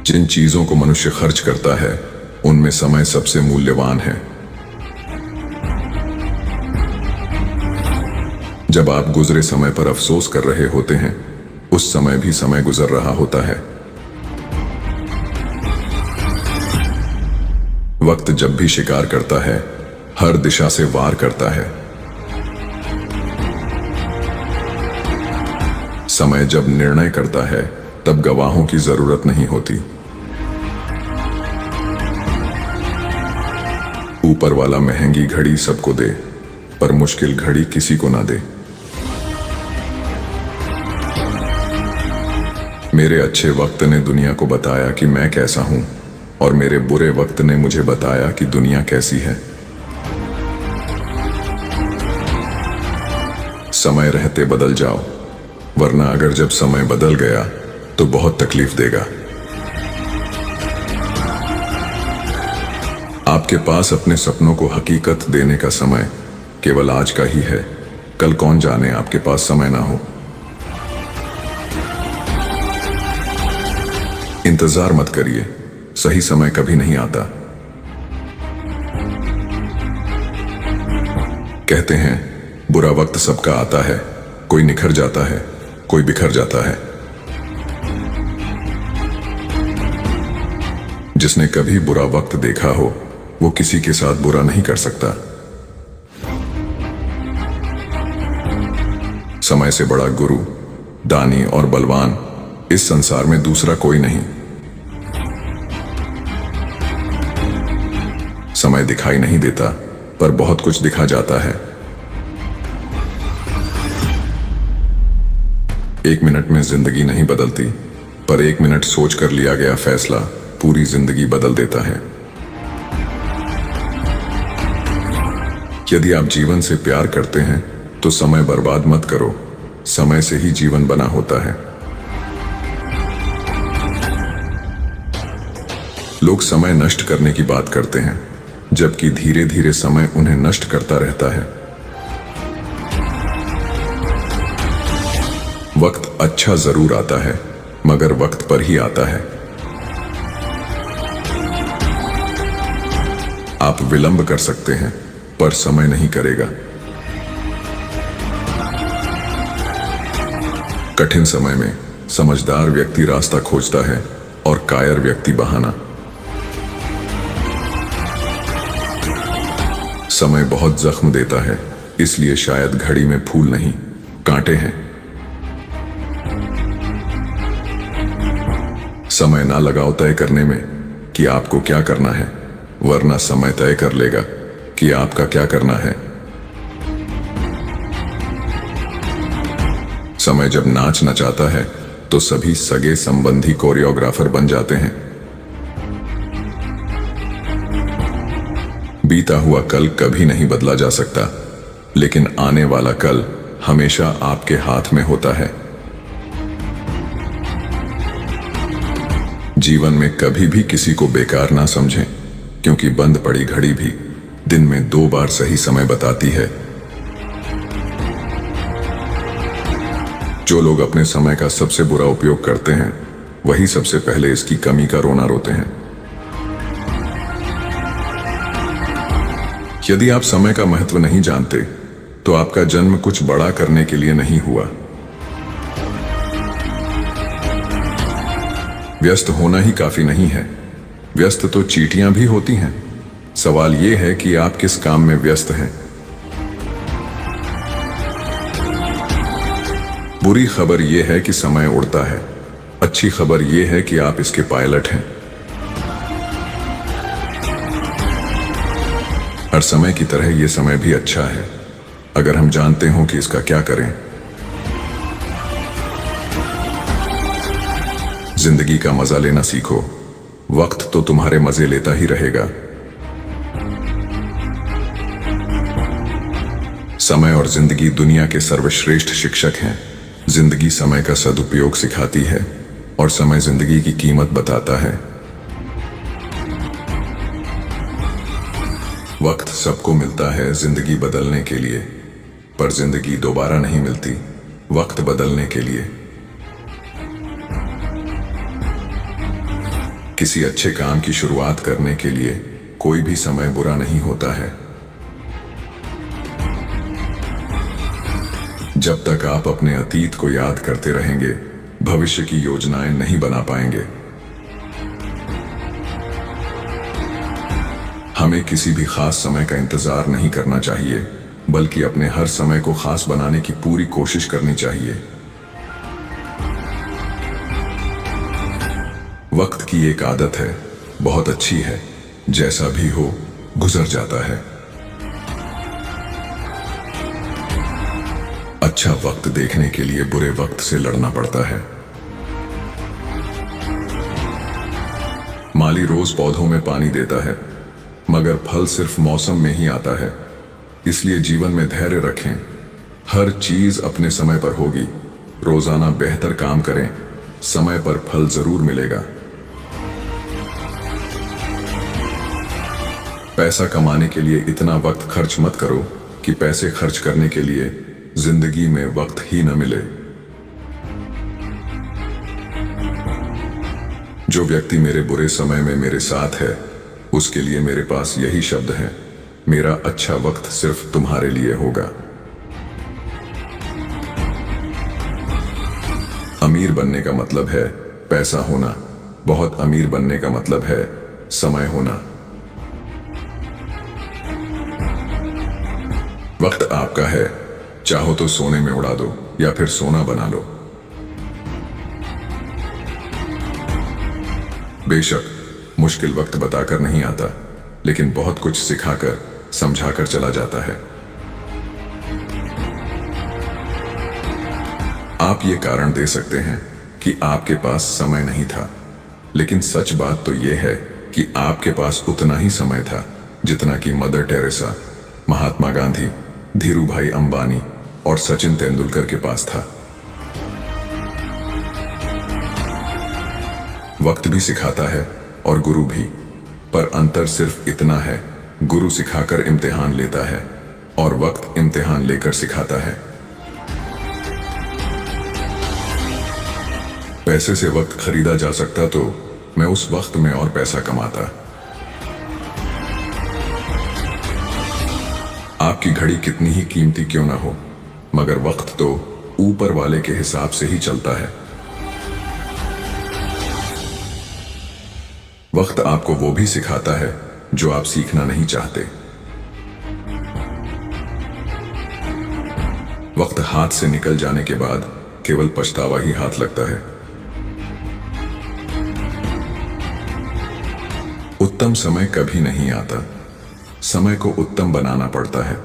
जिन चीजों को मनुष्य खर्च करता है उनमें समय सबसे मूल्यवान है। जब आप गुजरे समय पर अफसोस कर रहे होते हैं, उस समय भी समय गुजर रहा होता है। वक्त जब भी शिकार करता है, हर दिशा से वार करता है। समय जब निर्णय करता है, तब गवाहों की जरूरत नहीं होती। ऊपर वाला महंगी घड़ी सबको दे, पर मुश्किल घड़ी किसी को ना दे। मेरे अच्छे वक्त ने दुनिया को बताया कि मैं कैसा हूं, और मेरे बुरे वक्त ने मुझे बताया कि दुनिया कैसी है। समय रहते बदल जाओ, वरना अगर जब समय बदल गया तो बहुत तकलीफ देगा। आपके पास अपने सपनों को हकीकत देने का समय केवल आज का ही है। कल कौन जाने आपके पास समय ना हो। इंतजार मत करिए, सही समय कभी नहीं आता। कहते हैं बुरा वक्त सबका आता है, कोई निखर जाता है, कोई बिखर जाता है। जिसने कभी बुरा वक्त देखा हो, वो किसी के साथ बुरा नहीं कर सकता। समय से बड़ा गुरु, दानी और बलवान इस संसार में दूसरा कोई नहीं। समय दिखाई नहीं देता, पर बहुत कुछ दिखा जाता है। 1 मिनट में जिंदगी नहीं बदलती, पर 1 मिनट सोचकर लिया गया फैसला पूरी जिंदगी बदल देता है। यदि आप जीवन से प्यार करते हैं तो समय बर्बाद मत करो। समय से ही जीवन बना होता है। लोग समय नष्ट करने की बात करते हैं, जबकि धीरे धीरे समय उन्हें नष्ट करता रहता है। वक्त अच्छा जरूर आता है, मगर वक्त पर ही आता है। आप विलंब कर सकते हैं, पर समय नहीं करेगा। कठिन समय में समझदार व्यक्ति रास्ता खोजता है और कायर व्यक्ति बहाना। समय बहुत जख्म देता है, इसलिए शायद घड़ी में फूल नहीं, कांटे हैं। समय ना लगाओ तय करने में कि आपको क्या करना है, वरना समय तय कर लेगा कि आपका क्या करना है। समय जब नाच नचाता है तो सभी सगे संबंधी कोरियोग्राफर बन जाते हैं। बीता हुआ कल कभी नहीं बदला जा सकता, लेकिन आने वाला कल हमेशा आपके हाथ में होता है। जीवन में कभी भी किसी को बेकार ना समझें, क्योंकि बंद पड़ी घड़ी भी दिन में 2 बार सही समय बताती है। जो लोग अपने समय का सबसे बुरा उपयोग करते हैं, वही सबसे पहले इसकी कमी का रोना रोते हैं। यदि आप समय का महत्व नहीं जानते, तो आपका जन्म कुछ बड़ा करने के लिए नहीं हुआ। व्यस्त होना ही काफी नहीं है, व्यस्त तो चींटियां भी होती हैं। सवाल यह है कि आप किस काम में व्यस्त हैं। बुरी खबर यह है कि समय उड़ता है, अच्छी खबर यह है कि आप इसके पायलट हैं। हर समय की तरह यह समय भी अच्छा है, अगर हम जानते हों कि इसका क्या करें। जिंदगी का मजा लेना सीखो, वक्त तो तुम्हारे मजे लेता ही रहेगा। समय और जिंदगी दुनिया के सर्वश्रेष्ठ शिक्षक हैं। जिंदगी समय का सदुपयोग सिखाती है, और समय जिंदगी की कीमत बताता है। वक्त सबको मिलता है जिंदगी बदलने के लिए, पर जिंदगी दोबारा नहीं मिलती वक्त बदलने के लिए। किसी अच्छे काम की शुरुआत करने के लिए कोई भी समय बुरा नहीं होता है। जब तक आप अपने अतीत को याद करते रहेंगे, भविष्य की योजनाएं नहीं बना पाएंगे। हमें किसी भी खास समय का इंतजार नहीं करना चाहिए, बल्कि अपने हर समय को खास बनाने की पूरी कोशिश करनी चाहिए। वक्त की एक आदत है, बहुत अच्छी है, जैसा भी हो गुजर जाता है। अच्छा वक्त देखने के लिए बुरे वक्त से लड़ना पड़ता है। माली रोज पौधों में पानी देता है, मगर फल सिर्फ मौसम में ही आता है। इसलिए जीवन में धैर्य रखें, हर चीज अपने समय पर होगी। रोजाना बेहतर काम करें, समय पर फल जरूर मिलेगा। पैसा कमाने के लिए इतना वक्त खर्च मत करो कि पैसे खर्च करने के लिए जिंदगी में वक्त ही न मिले। जो व्यक्ति मेरे बुरे समय में मेरे साथ है, उसके लिए मेरे पास यही शब्द है, मेरा अच्छा वक्त सिर्फ तुम्हारे लिए होगा। अमीर बनने का मतलब है पैसा होना, बहुत अमीर बनने का मतलब है समय होना। वक्त आपका है, चाहो तो सोने में उड़ा दो या फिर सोना बना लो। बेशक मुश्किल वक्त बताकर नहीं आता, लेकिन बहुत कुछ सिखाकर समझाकर चला जाता है। आप ये कारण दे सकते हैं कि आपके पास समय नहीं था, लेकिन सच बात तो यह है कि आपके पास उतना ही समय था जितना कि मदर टेरेसा, महात्मा गांधी, धीरूभाई अंबानी और सचिन तेंदुलकर के पास था। वक्त भी सिखाता है और गुरु भी, पर अंतर सिर्फ इतना है, गुरु सिखाकर इम्तिहान लेता है और वक्त इम्तिहान लेकर सिखाता है। पैसे से वक्त खरीदा जा सकता तो मैं उस वक्त में और पैसा कमाता। आपकी घड़ी कितनी ही कीमती क्यों ना हो, मगर वक्त तो ऊपर वाले के हिसाब से ही चलता है। वक्त आपको वो भी सिखाता है जो आप सीखना नहीं चाहते। वक्त हाथ से निकल जाने के बाद केवल पछतावा ही हाथ लगता है। उत्तम समय कभी नहीं आता, समय को उत्तम बनाना पड़ता है।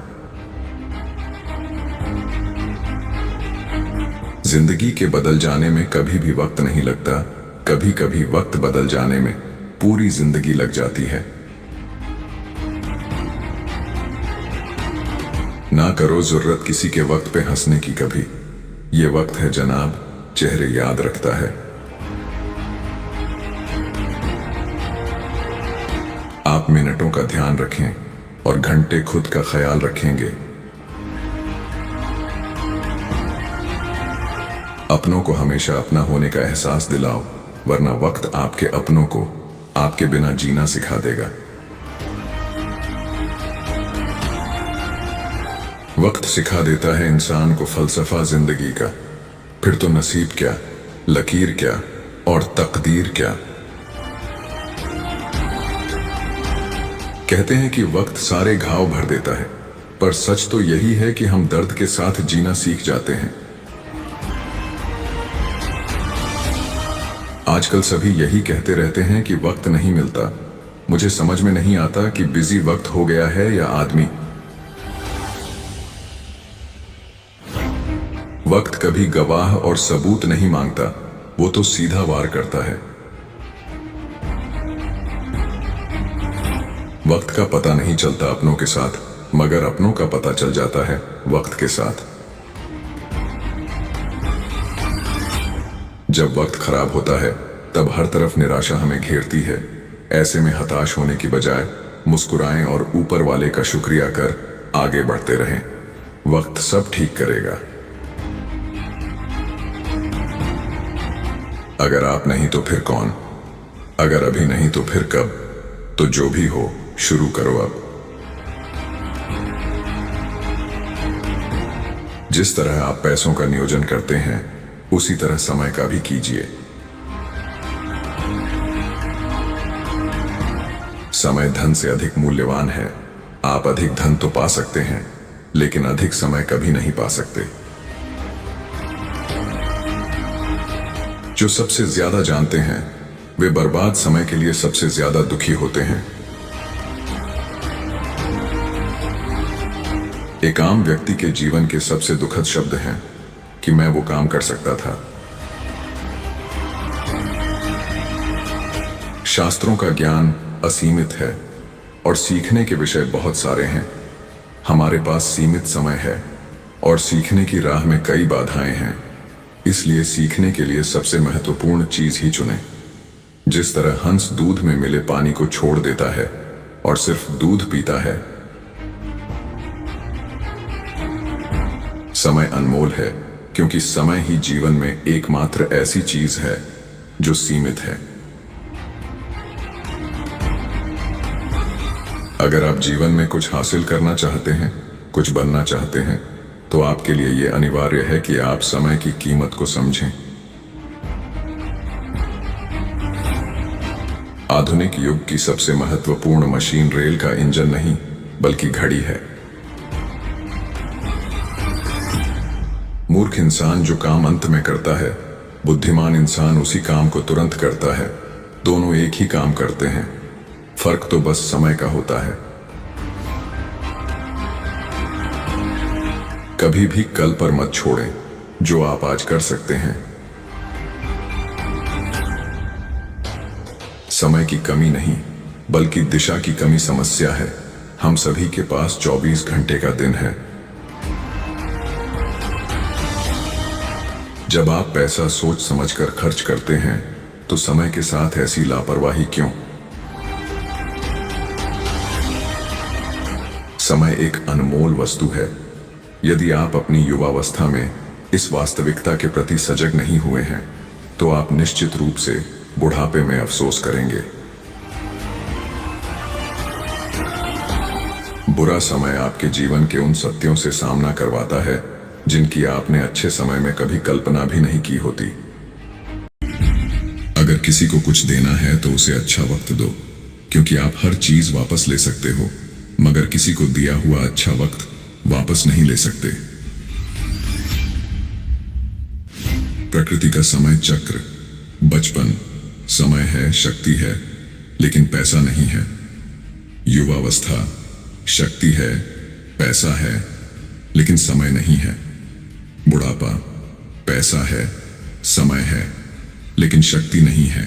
जिंदगी के बदल जाने में कभी भी वक्त नहीं लगता, कभी कभी वक्त बदल जाने में पूरी जिंदगी लग जाती है। ना करो जरूरत किसी के वक्त पे हंसने की कभी, ये वक्त है जनाब, चेहरे याद रखता है। आप मिनटों का ध्यान रखें और घंटे खुद का ख्याल रखेंगे। अपनों को हमेशा अपना होने का एहसास दिलाओ, वरना वक्त आपके अपनों को आपके बिना जीना सिखा देगा। वक्त सिखा देता है इंसान को फलसफा जिंदगी का, फिर तो नसीब क्या, लकीर क्या और तकदीर क्या। कहते हैं कि वक्त सारे घाव भर देता है, पर सच तो यही है कि हम दर्द के साथ जीना सीख जाते हैं। आजकल सभी यही कहते रहते हैं कि वक्त नहीं मिलता। मुझे समझ में नहीं आता कि बिजी वक्त हो गया है या आदमी। वक्त कभी गवाह और सबूत नहीं मांगता, वो तो सीधा वार करता है। वक्त का पता नहीं चलता अपनों के साथ, मगर अपनों का पता चल जाता है वक्त के साथ। जब वक्त खराब होता है तब हर तरफ निराशा हमें घेरती है। ऐसे में हताश होने की बजाय मुस्कुराएं और ऊपर वाले का शुक्रिया कर आगे बढ़ते रहें। वक्त सब ठीक करेगा। अगर आप नहीं तो फिर कौन? अगर अभी नहीं तो फिर कब? तो जो भी हो, शुरू करो अब। जिस तरह आप पैसों का नियोजन करते हैं, उसी तरह समय का भी कीजिए। समय धन से अधिक मूल्यवान है। आप अधिक धन तो पा सकते हैं, लेकिन अधिक समय कभी नहीं पा सकते। जो सबसे ज्यादा जानते हैं, वे बर्बाद समय के लिए सबसे ज्यादा दुखी होते हैं। एक आम व्यक्ति के जीवन के सबसे दुखद शब्द हैं कि मैं वो काम कर सकता था। शास्त्रों का ज्ञान असीमित है और सीखने के विषय बहुत सारे हैं। हमारे पास सीमित समय है और सीखने की राह में कई बाधाएं हैं। इसलिए सीखने के लिए सबसे महत्वपूर्ण चीज ही चुनें। जिस तरह हंस दूध में मिले पानी को छोड़ देता है और सिर्फ दूध पीता है, समय अनमोल है, क्योंकि समय ही जीवन में एकमात्र ऐसी चीज है जो सीमित है। अगर आप जीवन में कुछ हासिल करना चाहते हैं, कुछ बनना चाहते हैं, तो आपके लिए यह अनिवार्य है कि आप समय की कीमत को समझें। आधुनिक युग की सबसे महत्वपूर्ण मशीन रेल का इंजन नहीं, बल्कि घड़ी है। मूर्ख इंसान जो काम अंत में करता है, बुद्धिमान इंसान उसी काम को तुरंत करता है। दोनों एक ही काम करते हैं, फर्क तो बस समय का होता है। कभी भी कल पर मत छोड़ें जो आप आज कर सकते हैं। समय की कमी नहीं, बल्कि दिशा की कमी समस्या है। हम सभी के पास 24 घंटे का दिन है। जब आप पैसा सोच समझकर खर्च करते हैं, तो समय के साथ ऐसी लापरवाही क्यों? समय एक अनमोल वस्तु है। यदि आप अपनी युवावस्था में इस वास्तविकता के प्रति सजग नहीं हुए हैं, तो आप निश्चित रूप से बुढ़ापे में अफसोस करेंगे। बुरा समय आपके जीवन के उन सत्यों से सामना करवाता है जिनकी आपने अच्छे समय में कभी कल्पना भी नहीं की होती। अगर किसी को कुछ देना है तो उसे अच्छा वक्त दो, क्योंकि आप हर चीज वापस ले सकते हो, मगर किसी को दिया हुआ अच्छा वक्त वापस नहीं ले सकते। प्रकृति का समय चक्र, बचपन समय है, शक्ति है, लेकिन पैसा नहीं है। युवावस्था शक्ति है, पैसा है, लेकिन समय नहीं है। बुढ़ापा पैसा है, समय है, लेकिन शक्ति नहीं है।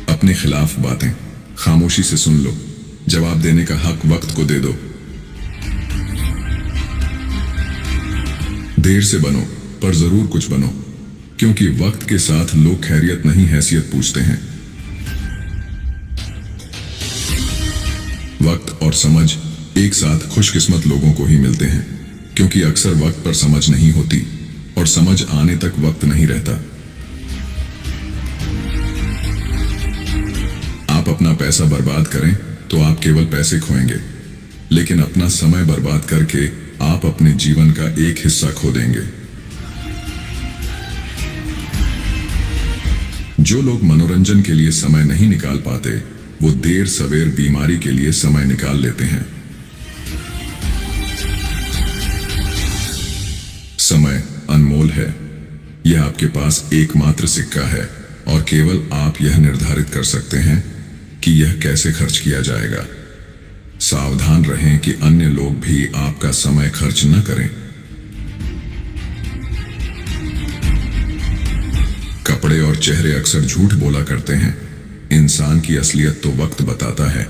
अपने खिलाफ बातें खामोशी से सुन लो। जवाब देने का हक वक्त को दे दो। देर से बनो, पर जरूर कुछ बनो, क्योंकि वक्त के साथ लोग खैरियत नहीं हैसियत पूछते हैं। वक्त और समझ एक साथ खुशकिस्मत लोगों को ही मिलते हैं, क्योंकि अक्सर वक्त पर समझ नहीं होती और समझ आने तक वक्त नहीं रहता। आप अपना पैसा बर्बाद करें तो आप केवल पैसे खोएंगे, लेकिन अपना समय बर्बाद करके आप अपने जीवन का एक हिस्सा खो देंगे। जो लोग मनोरंजन के लिए समय नहीं निकाल पाते, वो देर सवेर बीमारी के लिए समय निकाल लेते हैं। समय अनमोल है। यह आपके पास एकमात्र सिक्का है और केवल आप यह निर्धारित कर सकते हैं कि यह कैसे खर्च किया जाएगा। सावधान रहें कि अन्य लोग भी आपका समय खर्च न करें। कपड़े और चेहरे अक्सर झूठ बोला करते हैं। इंसान की असलियत तो वक्त बताता है।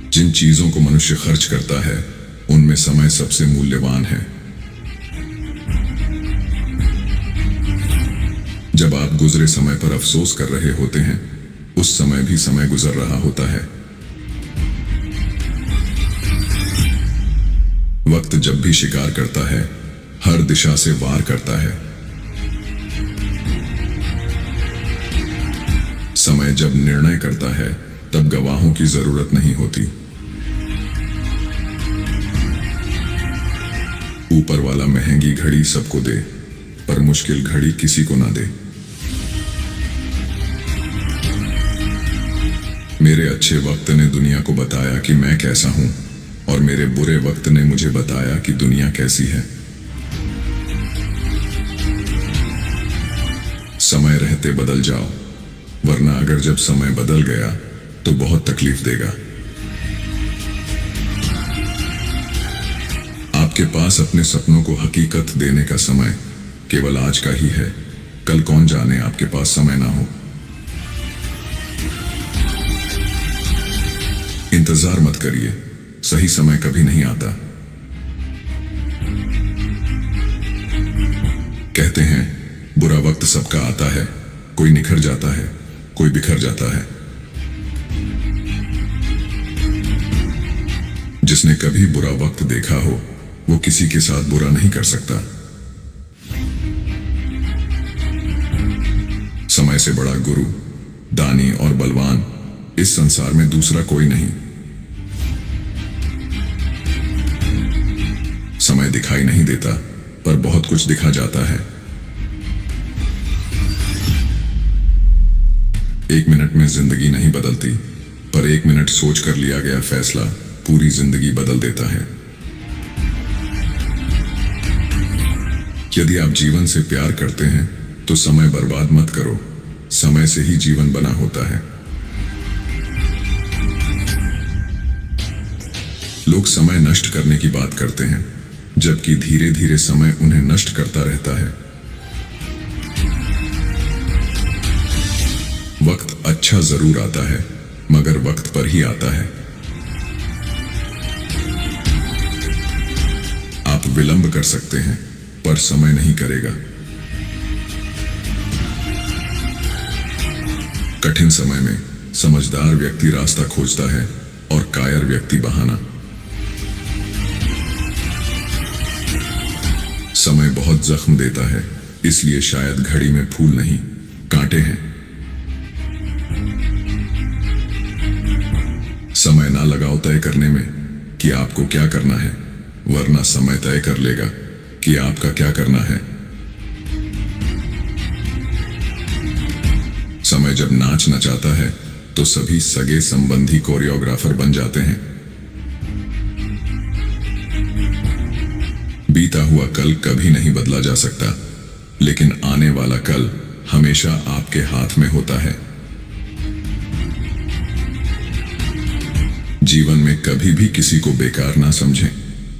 जिन चीजों को मनुष्य खर्च करता है, उनमें समय सबसे मूल्यवान है। जब आप गुजरे समय पर अफसोस कर रहे होते हैं, उस समय भी समय गुजर रहा होता है। वक्त वक्त जब भी शिकार करता है, हर दिशा से वार करता है। समय जब निर्णय करता है, तब गवाहों की जरूरत नहीं होती। ऊपर वाला महंगी घड़ी सबको दे, पर मुश्किल घड़ी किसी को ना दे। मेरे अच्छे वक्त ने दुनिया को बताया कि मैं कैसा हूं, और मेरे बुरे वक्त ने मुझे बताया कि दुनिया कैसी है। समय रहते बदल जाओ, वरना अगर जब समय बदल गया तो बहुत तकलीफ देगा। आपके पास अपने सपनों को हकीकत देने का समय केवल आज का ही है। कल कौन जाने आपके पास समय ना हो। इंतजार मत करिए, सही समय कभी नहीं आता। कहते हैं बुरा वक्त सबका आता है, कोई निखर जाता है, कोई बिखर जाता है। जिसने कभी बुरा वक्त देखा हो, वो किसी के साथ बुरा नहीं कर सकता। समय से बड़ा गुरु, दानी और बलवान इस संसार में दूसरा कोई नहीं। समय दिखाई नहीं देता, पर बहुत कुछ दिखा जाता है। 1 मिनट में जिंदगी नहीं बदलती, पर 1 मिनट सोच कर लिया गया फैसला पूरी जिंदगी बदल देता है। यदि आप जीवन से प्यार करते हैं, तो समय बर्बाद मत करो। समय से ही जीवन बना होता है। लोग समय नष्ट करने की बात करते हैं, जबकि धीरे धीरे समय उन्हें नष्ट करता रहता है। वक्त अच्छा जरूर आता है, मगर वक्त पर ही आता है। आप विलंब कर सकते हैं, पर समय नहीं करेगा। कठिन समय में समझदार व्यक्ति रास्ता खोजता है और कायर व्यक्ति बहाना। समय बहुत जख्म देता है, इसलिए शायद घड़ी में फूल नहीं, कांटे हैं। समय ना लगाओ तय करने में कि आपको क्या करना है, वरना समय तय कर लेगा कि आपका क्या करना है। समय जब नाच नचाता है, तो सभी सगे संबंधी कोरियोग्राफर बन जाते हैं। बीता हुआ कल कभी नहीं बदला जा सकता, लेकिन आने वाला कल हमेशा आपके हाथ में होता है। जीवन में कभी भी किसी को बेकार ना समझें,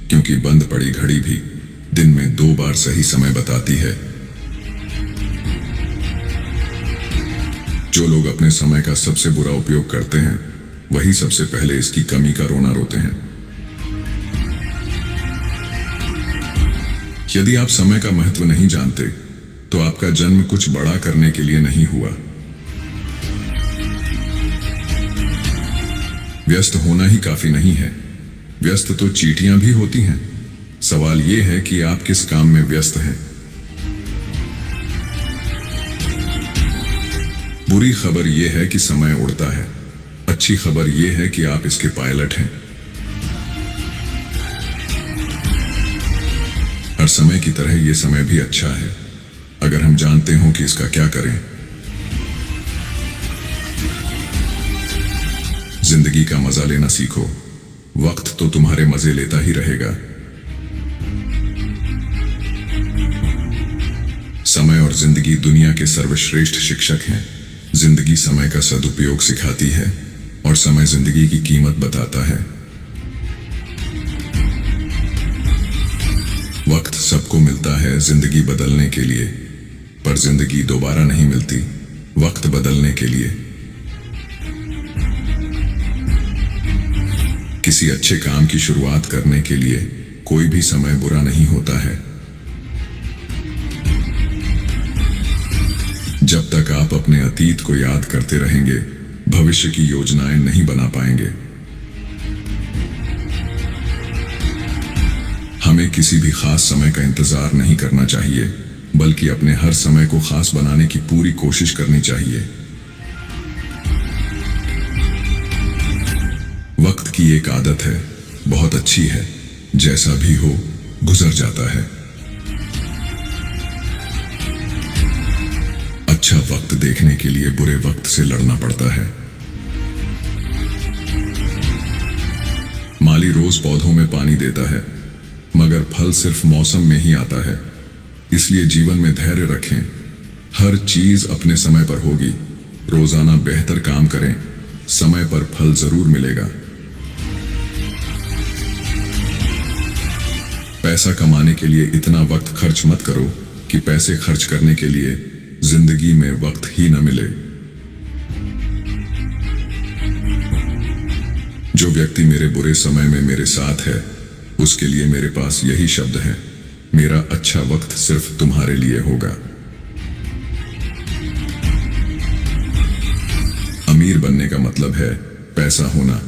क्योंकि बंद पड़ी घड़ी भी दिन में 2 बार सही समय बताती है। जो लोग अपने समय का सबसे बुरा उपयोग करते हैं, वही सबसे पहले इसकी कमी का रोना रोते हैं। यदि आप समय का महत्व नहीं जानते, तो आपका जन्म कुछ बड़ा करने के लिए नहीं हुआ। व्यस्त होना ही काफी नहीं है, व्यस्त तो चींटियां भी होती हैं। सवाल यह है कि आप किस काम में व्यस्त हैं। बुरी खबर यह है कि समय उड़ता है, अच्छी खबर यह है कि आप इसके पायलट हैं। हर समय की तरह यह समय भी अच्छा है, अगर हम जानते हों कि इसका क्या करें। जिंदगी का मजा लेना सीखो, वक्त तो तुम्हारे मजे लेता ही रहेगा। समय और जिंदगी दुनिया के सर्वश्रेष्ठ शिक्षक हैं। जिंदगी समय का सदुपयोग सिखाती है, और समय जिंदगी की कीमत बताता है। वक्त सबको मिलता है जिंदगी बदलने के लिए, पर जिंदगी दोबारा नहीं मिलती वक्त बदलने के लिए। किसी अच्छे काम की शुरुआत करने के लिए कोई भी समय बुरा नहीं होता है। जब तक आप अपने अतीत को याद करते रहेंगे, भविष्य की योजनाएं नहीं बना पाएंगे। हमें किसी भी खास समय का इंतजार नहीं करना चाहिए, बल्कि अपने हर समय को खास बनाने की पूरी कोशिश करनी चाहिए। वक्त की एक आदत है, बहुत अच्छी है, जैसा भी हो गुजर जाता है। अच्छा वक्त देखने के लिए बुरे वक्त से लड़ना पड़ता है। माली रोज पौधों में पानी देता है, मगर फल सिर्फ मौसम में ही आता है। इसलिए जीवन में धैर्य रखें, हर चीज अपने समय पर होगी। रोजाना बेहतर काम करें, समय पर फल जरूर मिलेगा। पैसा कमाने के लिए इतना वक्त खर्च मत करो कि पैसे खर्च करने के लिए जिंदगी में वक्त ही न मिले। जो व्यक्ति मेरे बुरे समय में मेरे साथ है, उसके लिए मेरे पास यही शब्द है, मेरा अच्छा वक्त सिर्फ तुम्हारे लिए होगा। अमीर बनने का मतलब है पैसा होना,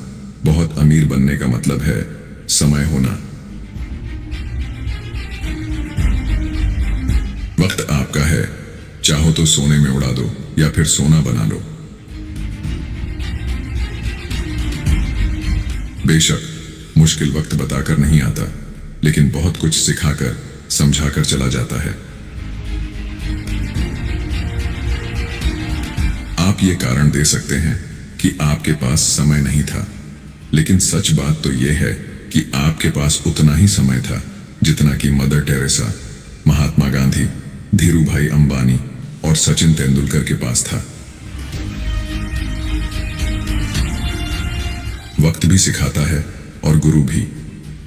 बहुत अमीर बनने का मतलब है समय होना। वक्त आपका है, चाहो तो सोने में उड़ा दो या फिर सोना बना लो। बेशक मुश्किल वक्त बताकर नहीं आता, लेकिन बहुत कुछ सिखाकर समझाकर चला जाता है। आप ये कारण दे सकते हैं कि आपके पास समय नहीं था, लेकिन सच बात तो यह है कि आपके पास उतना ही समय था जितना कि मदर टेरेसा, महात्मा गांधी, धीरूभाई अंबानी और सचिन तेंदुलकर के पास था। वक्त भी सिखाता है और गुरु भी,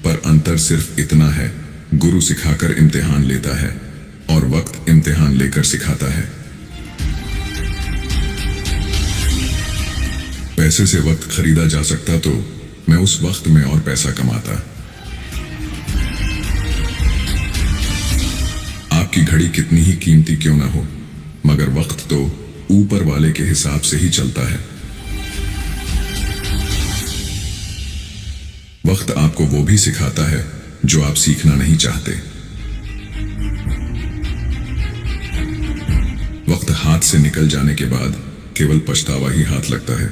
पर अंतर सिर्फ इतना है, गुरु सिखाकर इम्तिहान लेता है और वक्त इम्तिहान लेकर सिखाता है। पैसे से वक्त खरीदा जा सकता तो मैं उस वक्त में और पैसा कमाता। आपकी घड़ी कितनी ही कीमती क्यों ना हो, मगर वक्त तो ऊपर वाले के हिसाब से ही चलता है। वक्त आपको वो भी सिखाता है जो आप सीखना नहीं चाहते। वक्त हाथ से निकल जाने के बाद केवल पछतावा ही हाथ लगता है।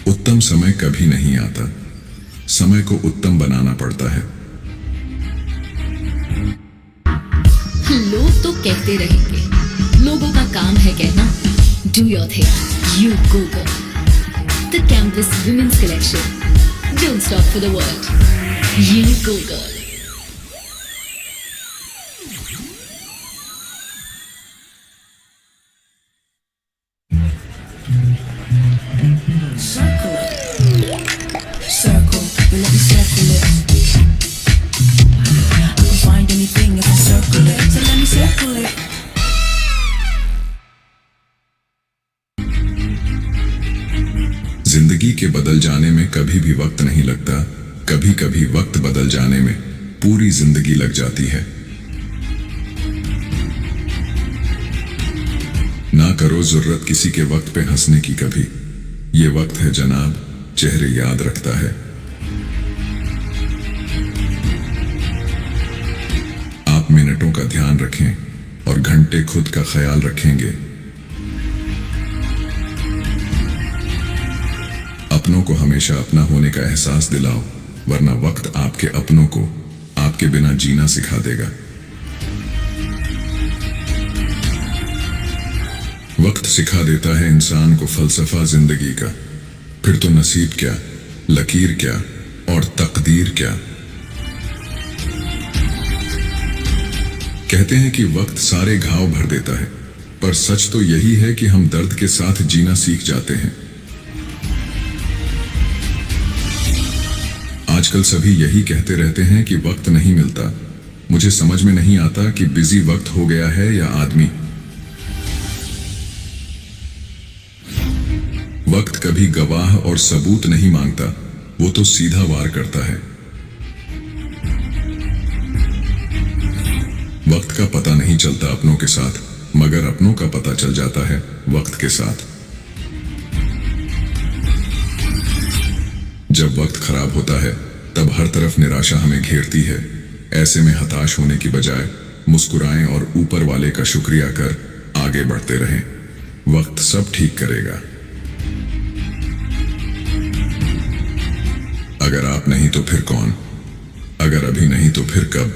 उत्तम समय कभी नहीं आता, समय को उत्तम बनाना पड़ता है। लोग तो कहते रहेंगे, लोगों का काम है कहना, do your thing, you Google. The campus women's collection, don't stop for the world, you Google. Circle it, circle, you let me circle it. I can find anything if I circle it, so let me circle it. जिंदगी के बदल जाने में कभी भी वक्त नहीं लगता, कभी कभी वक्त बदल जाने में पूरी जिंदगी लग जाती है। ना करो जरूरत किसी के वक्त पे हंसने की कभी, ये वक्त है जनाब, चेहरे याद रखता है। आप मिनटों का ध्यान रखें और घंटे खुद का ख्याल रखेंगे। अपनों को हमेशा अपना होने का एहसास दिलाओ, वरना वक्त आपके अपनों को आपके बिना जीना सिखा देगा। वक्त सिखा देता है इंसान को फलसफा जिंदगी का, फिर तो नसीब क्या, लकीर क्या और तकदीर क्या। कहते हैं कि वक्त सारे घाव भर देता है, पर सच तो यही है कि हम दर्द के साथ जीना सीख जाते हैं। आजकल सभी यही कहते रहते हैं कि वक्त नहीं मिलता। मुझे समझ में नहीं आता कि बिजी वक्त हो गया है या आदमी। वक्त कभी गवाह और सबूत नहीं मांगता, वो तो सीधा वार करता है। वक्त का पता नहीं चलता अपनों के साथ, मगर अपनों का पता चल जाता है वक्त के साथ। जब वक्त खराब होता है तब हर तरफ निराशा हमें घेरती है। ऐसे में हताश होने की बजाय मुस्कुराएं और ऊपर वाले का शुक्रिया कर आगे बढ़ते रहें। वक्त सब ठीक करेगा। अगर आप नहीं तो फिर कौन? अगर अभी नहीं तो फिर कब?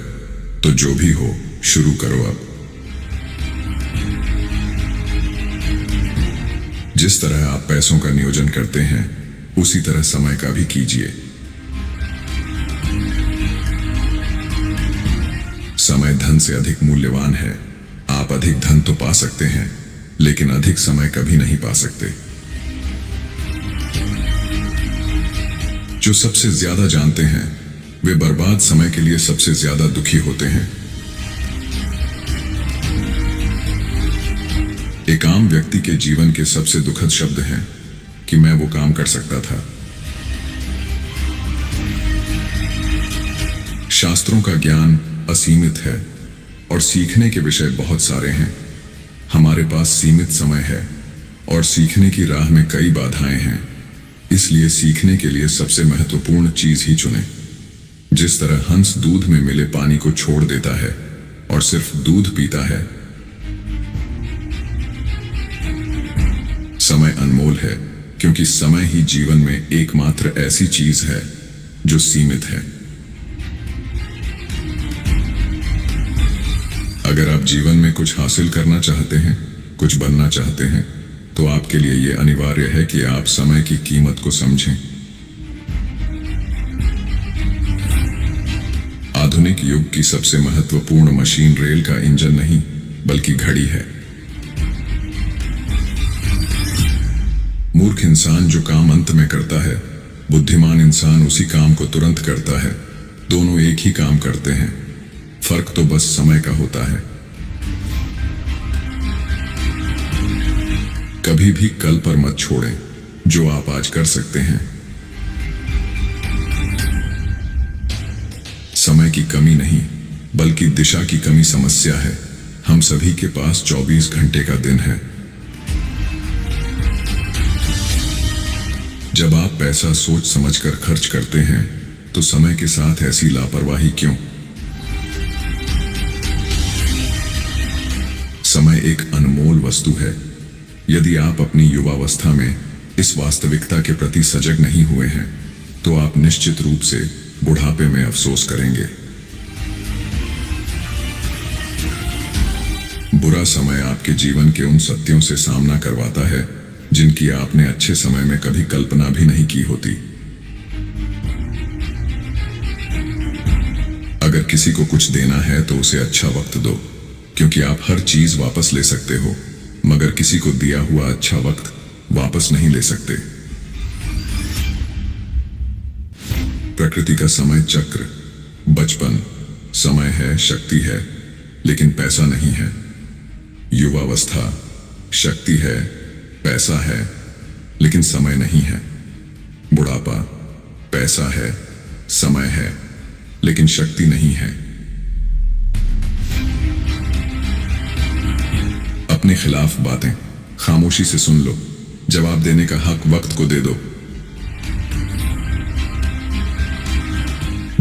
तो जो भी हो, शुरू करो अब। जिस तरह आप पैसों का नियोजन करते हैं उसी तरह समय का भी कीजिए। समय धन से अधिक मूल्यवान है। आप अधिक धन तो पा सकते हैं लेकिन अधिक समय कभी नहीं पा सकते। जो सबसे ज्यादा जानते हैं वे बर्बाद समय के लिए सबसे ज्यादा दुखी होते हैं। एक आम व्यक्ति के जीवन के सबसे दुखद शब्द हैं कि मैं वो काम कर सकता था। शास्त्रों का ज्ञान असीमित है और सीखने के विषय बहुत सारे हैं। हमारे पास सीमित समय है और सीखने की राह में कई बाधाएं हैं। इसलिए सीखने के लिए सबसे महत्वपूर्ण चीज ही चुनें। जिस तरह हंस दूध में मिले पानी को छोड़ देता है और सिर्फ दूध पीता है, समय अनमोल है क्योंकि समय ही जीवन में एकमात्र ऐसी चीज है जो सीमित है। अगर आप जीवन में कुछ हासिल करना चाहते हैं, कुछ बनना चाहते हैं, तो आपके लिए यह अनिवार्य है कि आप समय की कीमत को समझें। आधुनिक युग की सबसे महत्वपूर्ण मशीन रेल का इंजन नहीं बल्कि घड़ी है। मूर्ख इंसान जो काम अंत में करता है, बुद्धिमान इंसान उसी काम को तुरंत करता है। दोनों एक ही काम करते हैं, फर्क तो बस समय का होता है। कभी भी कल पर मत छोड़ें जो आप आज कर सकते हैं। समय की कमी नहीं बल्कि दिशा की कमी समस्या है। हम सभी के पास 24 घंटे का दिन है। जब आप पैसा सोच समझकर खर्च करते हैं तो समय के साथ ऐसी लापरवाही क्यों? समय एक अनमोल वस्तु है। यदि आप अपनी युवावस्था में इस वास्तविकता के प्रति सजग नहीं हुए हैं तो आप निश्चित रूप से बुढ़ापे में अफसोस करेंगे। बुरा समय आपके जीवन के उन सत्यों से सामना करवाता है जिनकी आपने अच्छे समय में कभी कल्पना भी नहीं की होती। अगर किसी को कुछ देना है तो उसे अच्छा वक्त दो, क्योंकि आप हर चीज वापस ले सकते हो, मगर किसी को दिया हुआ अच्छा वक्त वापस नहीं ले सकते। प्रकृति का समय चक्र, बचपन समय है, शक्ति है, लेकिन पैसा नहीं है। युवावस्था शक्ति है, पैसा है, लेकिन समय नहीं है। बुढ़ापा पैसा है, समय है, लेकिन शक्ति नहीं है। अपने खिलाफ बातें खामोशी से सुन लो। जवाब देने का हक वक्त को दे दो।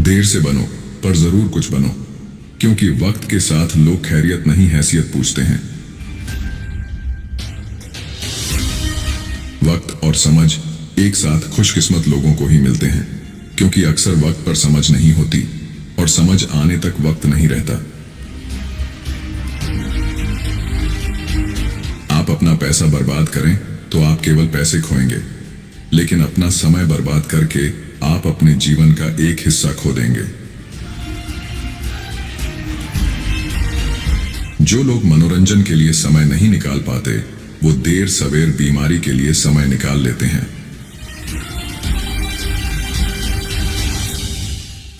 देर से बनो पर जरूर कुछ बनो, क्योंकि वक्त के साथ लोग खैरियत नहीं हैसियत पूछते हैं। वक्त और समझ एक साथ खुशकिस्मत लोगों को ही मिलते हैं, क्योंकि अक्सर वक्त पर समझ नहीं होती और समझ आने तक वक्त नहीं रहता। आप अपना पैसा बर्बाद करें तो आप केवल पैसे खोएंगे, लेकिन अपना समय बर्बाद करके आप अपने जीवन का एक हिस्सा खो देंगे। जो लोग मनोरंजन के लिए समय नहीं निकाल पाते, वो देर सवेर बीमारी के लिए समय निकाल लेते हैं।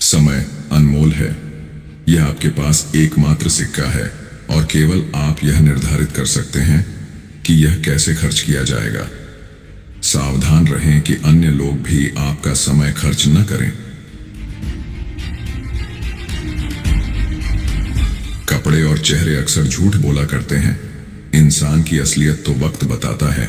समय अनमोल है। यह आपके पास एकमात्र सिक्का है और केवल आप यह निर्धारित कर सकते हैं कि यह कैसे खर्च किया जाएगा। सावधान रहें कि अन्य लोग भी आपका समय खर्च न करें। कपड़े और चेहरे अक्सर झूठ बोला करते हैं। इंसान की असलियत तो वक्त बताता है।